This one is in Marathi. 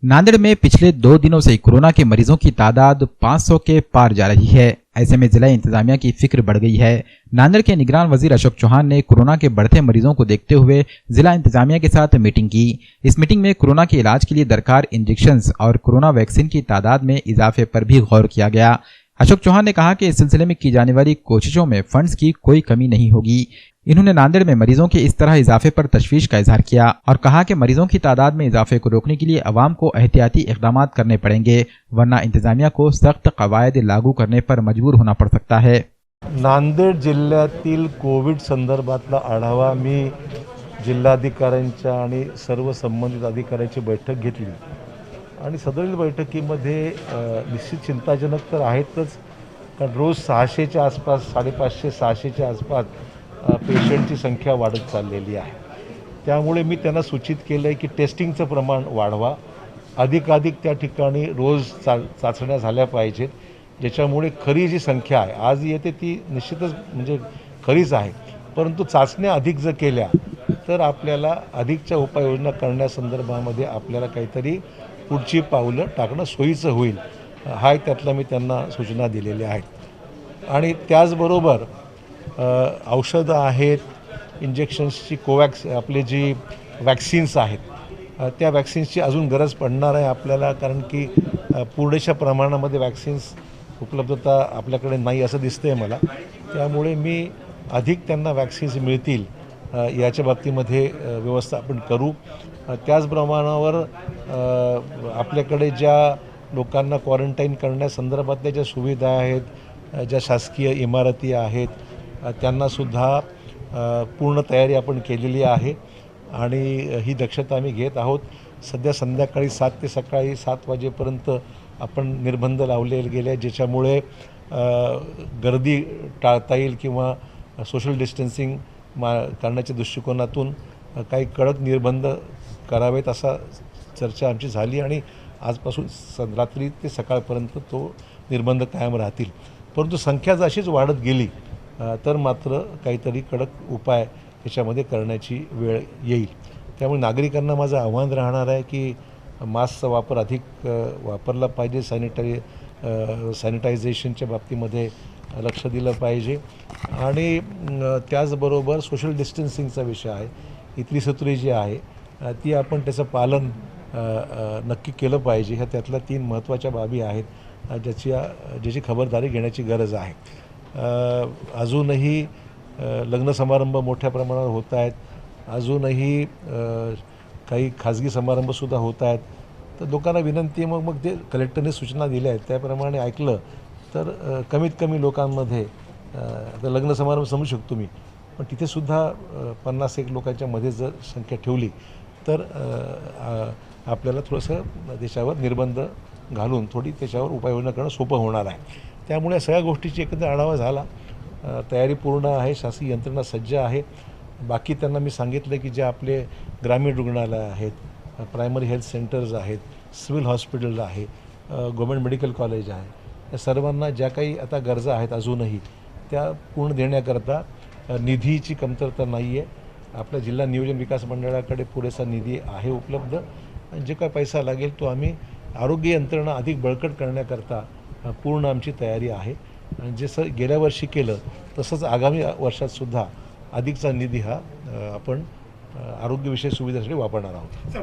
नांदेड़ में पिछले 2 दिनों से कोरोना के मरीजों की तादाद 500 के पार जा रही है। ऐसे में जिला इंतजामिया की फिक्र बढ़ गई है। नांदेड़ के निगरान वजीर अशोक चौहान ने कोरोना के बढ़ते मरीजों को देखते हुए जिला इंतजामिया के साथ मीटिंग की। इस मीटिंग में कोरोना के इलाज के लिए दरकार इंजेक्शंस और कोरोना वैक्सीन की तादाद में इजाफे पर भी गौर किया गया। अशोक चौहान ने कहा कि इस सिलसिले में की जाने वाली कोशिशों में फंड्स की कोई कमी नहीं होगी। इन्होंने नांदेड़ में मरीजों के इस तरह इजाफे पर तशवीश का इजहार किया और कहा कि मरीजों की तादाद में इजाफे को रोकने के लिए अवाम को एहतियाती इकदाम करने पड़ेंगे, वरना इंतजामिया को सख्त कवायद लागू करने पर मजबूर होना पड़ सकता है। नांदेड जिल्ह्यातील कोविड संदर्भातला आढावा मी जिल्हाधिकाऱ्यांच्या आणि सर्व संबंधित अधिकाऱ्यांची बैठक घेतली आणि सदरील बैठकीमध्ये निश्चित चिंताजनक तर आहेतच, कारण रोज 600च्या आसपास 550-600च्या आसपास पेशंटची संख्या वाढत चाललेली आहे। त्यामुळे मी त्यांना सूचित केलं आहे की टेस्टिंगचं प्रमाण वाढवा, अधिकाधिक त्या ठिकाणी रोज चाचण्या झाल्या पाहिजेत, ज्याच्यामुळे खरी जी संख्या आहे आज येते ती निश्चितच म्हणजे खरीच आहे, परंतु चाचण्या अधिक जर केल्या तर आपल्याला अधिकच्या उपाययोजना करण्यासंदर्भामध्ये आपल्याला काहीतरी पुढची पावलं टाकणं सोयीचं होईल, हा त्यातला मी त्यांना सूचना दिलेल्या आहेत। आणि त्याचबरोबर औषधं आहेत, इंजेक्शन्सची कोवॅक्स आपले जी वॅक्सिन्स आहेत त्या वॅक्सिन्सची अजून गरज पडणार आहे आपल्याला, कारण की पुरेशा प्रमाणामध्ये वॅक्सिन्स उपलब्धता आपल्याकडे नाही असं दिसतंय मला। त्यामुळे मी अधिक त्यांना वॅक्सिन्स मिळतील याच्या बाबतीमध्ये व्यवस्था आपण करू। त्याच प्रमाणावर आपल्याकडे ज्या लोकांना क्वारंटाईन करण्यासंदर्भातल्या ज्या सुविधा आहेत, ज्या शासकीय इमारती आहेत, त्यांनासुद्धा पूर्ण तयारी आपण केलेली आहे आणि ही दक्षता आम्ही घेत आहोत। सध्या संध्याकाळी 7 ते सकाळी 7 वाजेपर्यंत आपण निर्बंध लावले गेले, ज्याच्यामुळे गर्दी टाळता येईल किंवा सोशल डिस्टन्सिंग करण्याच्या दृष्टिकोनातून काही कडक निर्बंध करावेत असा चर्चा आमची झाली आणि आजपासून रात्री ते सकाळपर्यंत तो निर्बंध कायम राहतील। परंतु संख्या जर अशीच वाढत गेली तर मात्र काहीतरी कडक उपाय याच्यामध्ये करण्याची वेळ येईल। त्यामुळे नागरिकांना माझं आव्हान राहणार आहे की मास्कचा वापर अधिक वापरला पाहिजे, सॅनिटायझेशनच्या बाबतीमध्ये लक्ष दिलं पाहिजे आणि त्याचबरोबर सोशल डिस्टन्सिंगचा विषय आहे, इथली सत्रे जी आहे ती आपण त्याचं पालन नक्की केलं पाहिजे। ह्या त्यातल्या 3 महत्त्वाच्या बाबी आहेत ज्याची खबरदारी घेण्याची गरज आहे। अजूनही लग्न समारंभ मोठ्या प्रमाणावर होत आहेत, अजूनही काही खाजगी समारंभसुद्धा होत आहेत, तर लोकांना विनंती आहे मग ते कलेक्टरने सूचना दिल्या आहेत त्याप्रमाणे ऐकलं तर कमीत कमी लोकांमध्ये आता लग्न समारंभ समजू शकतो मी, पण तिथेसुद्धा 50-1 लोकांच्या मध्ये जर संख्या ठेवली तर आपल्याला थोडंसं त्याच्यावर निर्बंध घालून थोडी त्याच्यावर उपाययोजना करणं सोपं होणार आहे। त्यामुळे सगळ्या गोष्टीची एकत्र आढावा झाला, तयारी पूर्ण आहे, शासकीय यंत्रणा सज्ज आहे। बाकी त्यांना मी सांगितलं की जे आपले ग्रामीण रुग्णालय आहेत, प्रायमरी हेल्थ सेंटर्स आहेत, सिव्हिल हॉस्पिटल आहे, गव्हर्मेंट मेडिकल कॉलेज आहे, या सर्वांना ज्या काही आता गरजा आहेत अजूनही त्या पूर्ण देण्याकरता निधीची कमतरता नाही आहे। आपल्या जिल्हा नियोजन विकास मंडळाकडे पुरेसा निधी आहे उपलब्ध, जे काय पैसा लागेल तो आम्ही आरोग्य यंत्रणा अधिक बळकट करण्याकरता पूर्ण आमची तयारी आहे आणि जसं गेल्या वर्षी केलं तसंच आगामी वर्षातसुद्धा अधिकचा निधी हा आपण आरोग्यविषयक सुविधांसाठी वापरणार आहोत।